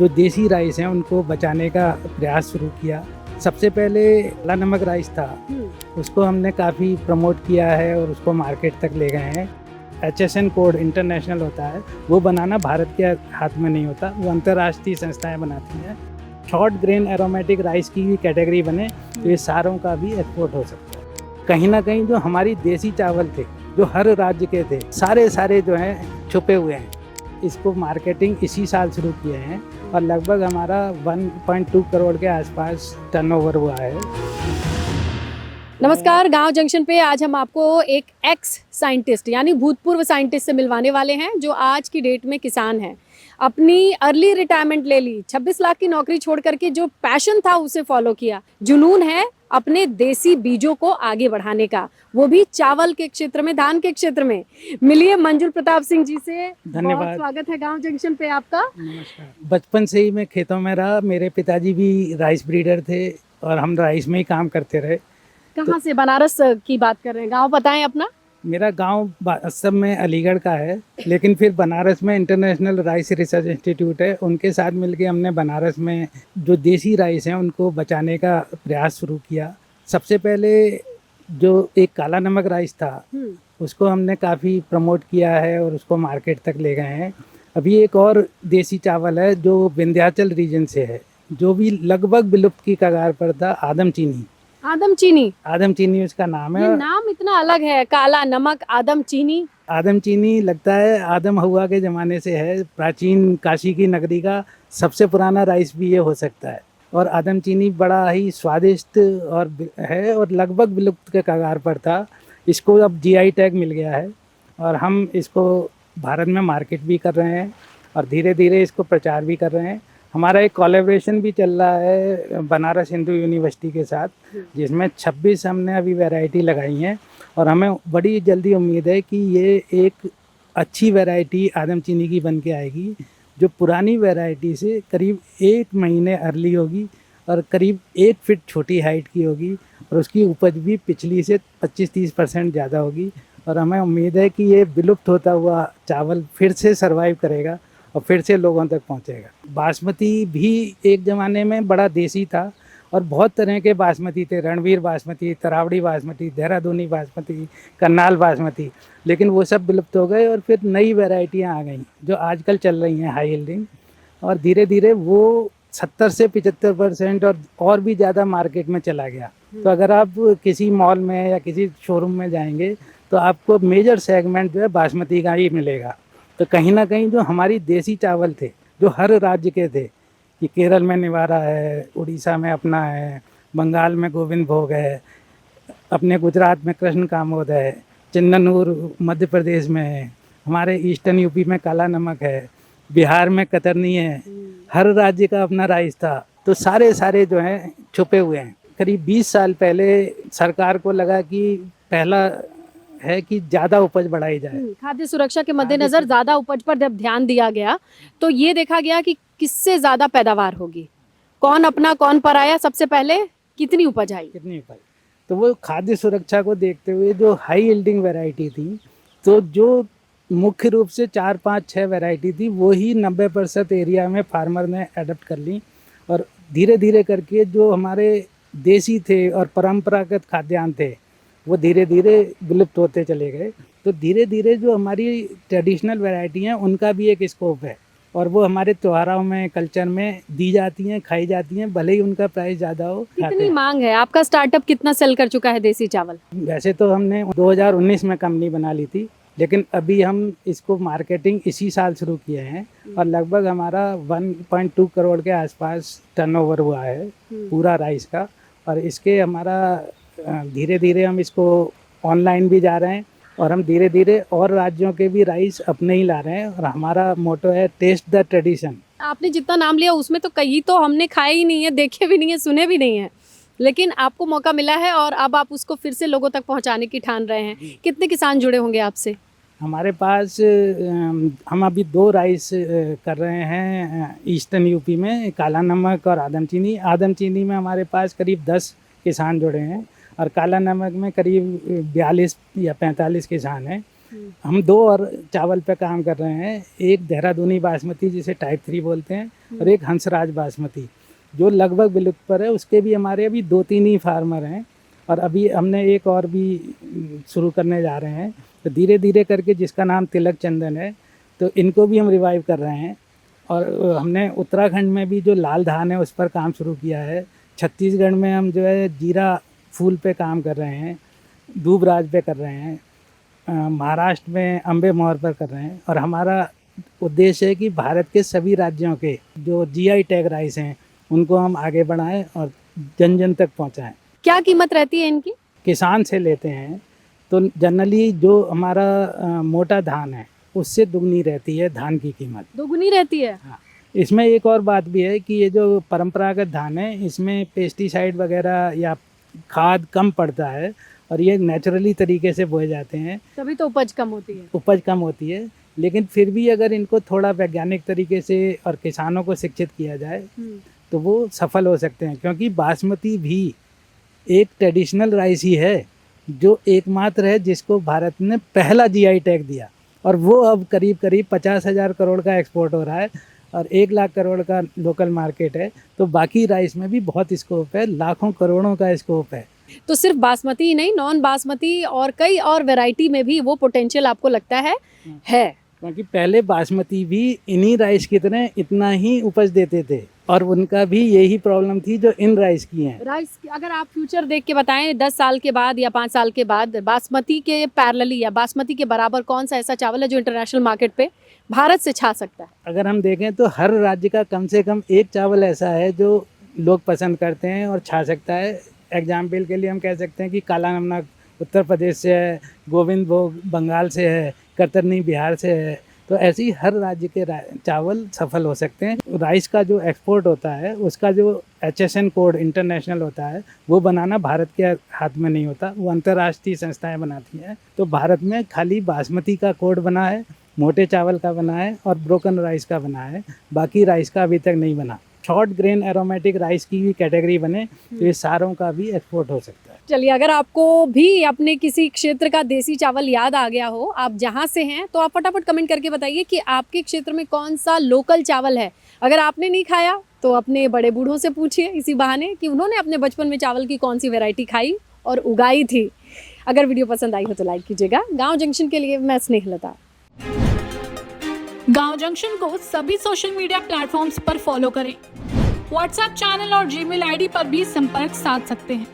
जो देसी राइस हैं उनको बचाने का प्रयास शुरू किया। सबसे पहले काला नमक राइस था, उसको हमने काफ़ी प्रमोट किया है और उसको मार्केट तक ले गए हैं। HSN कोड इंटरनेशनल होता है, वो बनाना भारत के हाथ में नहीं होता, वो अंतर्राष्ट्रीय संस्थाएं बनाती हैं। शॉर्ट ग्रेन एरोमेटिक राइस की भी कैटेगरी बने तो ये सारों का भी एक्सपोर्ट हो सकता है। कहीं ना कहीं जो हमारी देसी चावल थे जो हर राज्य के थे सारे जो हैं छुपे हुए हैं। इसको मार्केटिंग इसी साल शुरू किए हैं और लगभग हमारा 1.2 करोड़ के आसपास टर्नओवर हुआ है। नमस्कार, गांव जंक्शन पे आज हम आपको एक एक्स साइंटिस्ट यानी भूतपूर्व साइंटिस्ट से मिलवाने वाले हैं जो आज की डेट में किसान है। अपनी अर्ली रिटायरमेंट ले ली, 26 लाख की नौकरी छोड़ करके जो पैशन था उसे फॉलो किया। जुनून है अपने देसी बीजों को आगे बढ़ाने का, वो भी चावल के क्षेत्र में, धान के क्षेत्र में। मिलिए मंजुल प्रताप सिंह जी से। धन्यवाद। बहुत स्वागत है गांव जंक्शन पे आपका। नमस्कार। बचपन से ही मैं खेतों में रहा, मेरे पिताजी भी राइस ब्रीडर थे और हम राइस में ही काम करते रहे। कहाँ से? बनारस की बात कर रहे हैं? गाँव बताएं अपना। मेरा गांव असम में अलीगढ़ का है, लेकिन फिर बनारस में इंटरनेशनल राइस रिसर्च इंस्टीट्यूट है, उनके साथ मिलके हमने बनारस में जो देसी राइस हैं उनको बचाने का प्रयास शुरू किया। सबसे पहले जो एक काला नमक राइस था उसको हमने काफ़ी प्रमोट किया है और उसको मार्केट तक ले गए हैं। अभी एक और देसी चावल है जो विंध्याचल रीजन से है, जो भी लगभग विलुप्त की कगार पर था, आदम चीनी। आदम चीनी उसका नाम है। ये नाम इतना अलग है, काला नमक, आदम चीनी। आदम चीनी लगता है आदम हवा के ज़माने से है, प्राचीन काशी की नगरी का सबसे पुराना राइस भी ये हो सकता है। और आदम चीनी बड़ा ही स्वादिष्ट और है और लगभग विलुप्त के कगार पर था। इसको अब GI टैग मिल गया है और हम इसको भारत में मार्केट भी कर रहे हैं और धीरे धीरे इसको प्रचार भी कर रहे हैं। हमारा एक कोलैबोरेशन भी चल रहा है बनारस हिंदू यूनिवर्सिटी के साथ, जिसमें 26 हमने अभी वैरायटी लगाई हैं और हमें बड़ी जल्दी उम्मीद है कि ये एक अच्छी वैरायटी आदम चीनी की बन के आएगी, जो पुरानी वैरायटी से करीब 1 महीने अर्ली होगी और करीब 1 फीट छोटी हाइट की होगी और उसकी उपज भी पिछली से 25-30% ज़्यादा होगी। और हमें उम्मीद है कि ये विलुप्त होता हुआ चावल फिर से सर्वाइव करेगा और फिर से लोगों तक पहुंचेगा। बासमती भी एक ज़माने में बड़ा देसी था और बहुत तरह के बासमती थे, रणवीर बासमती, तरावड़ी बासमती, देहरादूनी बासमती, करनाल बासमती, लेकिन वो सब विलुप्त हो गए और फिर नई वैरायटियां आ गई जो आजकल चल रही हैं हाई यील्डिंग, और धीरे धीरे वो 70 से 75% और भी ज़्यादा मार्केट में चला गया। तो अगर आप किसी मॉल में या किसी शोरूम में जाएंगे तो आपको मेजर सेगमेंट जो है बासमती का ही मिलेगा। तो कहीं ना कहीं जो हमारी देसी चावल थे जो हर राज्य के थे, कि केरल में निवारा है, उड़ीसा में अपना है, बंगाल में गोविंद भोग है, अपने गुजरात में कृष्ण कामोद है, चंदनूर मध्य प्रदेश में है, हमारे ईस्टर्न यूपी में काला नमक है, बिहार में कतरनी है। हर राज्य का अपना राइस था, तो सारे जो हैं छुपे हुए हैं। करीब 20 साल पहले सरकार को लगा कि पहला है कि ज़्यादा उपज बढ़ाई जाए। खाद्य सुरक्षा के मद्देनजर ज़्यादा उपज पर जब ध्यान दिया गया तो ये देखा गया कि किससे ज़्यादा पैदावार होगी, कौन अपना कौन पराया, सबसे पहले कितनी उपज आई। तो वो खाद्य सुरक्षा को देखते हुए जो हाई यील्डिंग वैरायटी थी, तो जो मुख्य रूप से 4-5-6 वैरायटी थी वो ही 90% एरिया में फार्मर ने अडॉप्ट कर ली और धीरे धीरे करके जो हमारे देसी थे और परंपरागत खाद्यान्न थे वो धीरे धीरे विलुप्त होते चले गए। तो धीरे धीरे जो हमारी ट्रेडिशनल वैरायटी हैं उनका भी एक स्कोप है और वो हमारे त्योहारों में, कल्चर में दी जाती हैं, खाई जाती हैं, भले ही उनका प्राइस ज़्यादा हो। कितनी मांग है? आपका स्टार्टअप कितना सेल कर चुका है देसी चावल? वैसे तो हमने 2019 में कंपनी बना ली थी, लेकिन अभी हम इसको मार्केटिंग इसी साल शुरू किए हैं और लगभग हमारा 1.2 करोड़ के आसपास टर्नओवर हुआ है पूरा राइस का। और इसके हमारा धीरे धीरे हम इसको ऑनलाइन भी जा रहे हैं और हम धीरे धीरे और राज्यों के भी राइस अपने ही ला रहे हैं और हमारा मोटो है टेस्ट द ट्रेडिशन। आपने जितना नाम लिया उसमें तो कई तो हमने खाए ही नहीं है, देखे भी नहीं है, सुने भी नहीं है, लेकिन आपको मौका मिला है और अब आप उसको फिर से लोगों तक पहुंचाने की ठान रहे हैं। कितने किसान जुड़े होंगे आपसे? हमारे पास हम अभी 2 राइस कर रहे हैं ईस्टर्न यूपी में, काला नमक और आदम चीनी। आदम चीनी में हमारे पास करीब 10 किसान जुड़े हैं और काला नमक में करीब 42 या 45 किसान हैं। हम 2 और चावल पे काम कर रहे हैं, एक देहरादूनी बासमती जिसे टाइप 3 बोलते हैं और एक हंसराज बासमती जो लगभग विलुप्त पर है। उसके भी हमारे अभी 2-3 ही फार्मर हैं और अभी हमने एक और भी शुरू करने जा रहे हैं। तो धीरे धीरे करके जिसका नाम तिलक चंदन है, तो इनको भी हम रिवाइव कर रहे हैं। और हमने उत्तराखंड में भी जो लाल धान है उस पर काम शुरू किया है। छत्तीसगढ़ में हम जो है जीरा फूल पे काम कर रहे हैं, दूबराज पे कर रहे हैं, महाराष्ट्र में अम्बे मोहर पर कर रहे हैं। और हमारा उद्देश्य है कि भारत के सभी राज्यों के जो जीआई टैग राइस हैं उनको हम आगे बढ़ाएं और जन जन तक पहुंचाएं। क्या कीमत रहती है इनकी? किसान से लेते हैं तो जनरली जो हमारा मोटा धान है उससे दुगनी रहती है धान की कीमत। दोगुनी रहती है? हाँ, इसमें एक और बात भी है कि ये जो परंपरागत धान है इसमें पेस्टिसाइड वगैरह या खाद कम पड़ता है और ये नेचुरली तरीके से बोए जाते हैं, तभी तो उपज कम होती है। उपज कम होती है। लेकिन फिर भी अगर इनको थोड़ा वैज्ञानिक तरीके से और किसानों को शिक्षित किया जाए तो वो सफल हो सकते हैं, क्योंकि बासमती भी एक ट्रेडिशनल राइस ही है जो एकमात्र है जिसको भारत ने पहला जीआई टैग दिया और वो अब करीब 50,000 करोड़ का एक्सपोर्ट हो रहा है और 1 लाख करोड़ का लोकल मार्केट है। तो बाकी राइस में भी बहुत स्कोप है, लाखों करोड़ों का स्कोप है। तो सिर्फ बासमती ही नहीं, नॉन बासमती और कई और वैरायटी में भी वो पोटेंशियल आपको लगता है? क्योंकि पहले बासमती भी इन्हीं राइस की तरह इतना ही उपज देते थे और उनका भी यही प्रॉब्लम थी जो इन राइस की है। राइस अगर आप फ्यूचर देख के बताएं 10 साल के बाद या 5 साल के बाद बासमती के पैरेलली या बासमती के बराबर कौन सा ऐसा चावल है जो इंटरनेशनल मार्केट पे भारत से छा सकता है? अगर हम देखें तो हर राज्य का कम से कम एक चावल ऐसा है जो लोग पसंद करते हैं और छा सकता है। एग्जाम्पल के लिए हम कह सकते हैं कि काला नमक उत्तर प्रदेश से है, गोविंद भोग बंगाल से है, कतरनी बिहार से है। तो ऐसे ही हर राज्य के चावल सफल हो सकते हैं। राइस का जो एक्सपोर्ट होता है उसका जो HSN कोड इंटरनेशनल होता है वो बनाना भारत के हाथ में नहीं होता, वो अंतर्राष्ट्रीय संस्थाएं बनाती हैं। तो भारत में खाली बासमती का कोड बना है, मोटे चावल का बना है और ब्रोकन राइस का बना है, बाकी राइस का अभी तक नहीं बना। शॉर्ट ग्रेन एरोमेटिक राइस की भी कैटेगरी बने तो ये सारों का भी एक्सपोर्ट हो सकता है। चलिए, अगर आपको भी अपने किसी क्षेत्र का देसी चावल याद आ गया हो, आप जहाँ से हैं, तो आप फटाफट कमेंट करके बताइए कि आपके क्षेत्र में कौन सा लोकल चावल है। अगर आपने नहीं खाया तो अपने बड़े बूढ़ों से पूछिए इसी बहाने कि उन्होंने अपने बचपन में चावल की कौन सी वैरायटी खाई और उगाई थी। अगर वीडियो पसंद आई हो तो लाइक कीजिएगा। गाँव जंक्शन के लिए मैं स्नेहलता। गांव जंक्शन को सभी सोशल मीडिया प्लेटफॉर्म्स पर फॉलो करें। व्हाट्सएप चैनल और जीमेल आईडी पर भी संपर्क साध सकते हैं।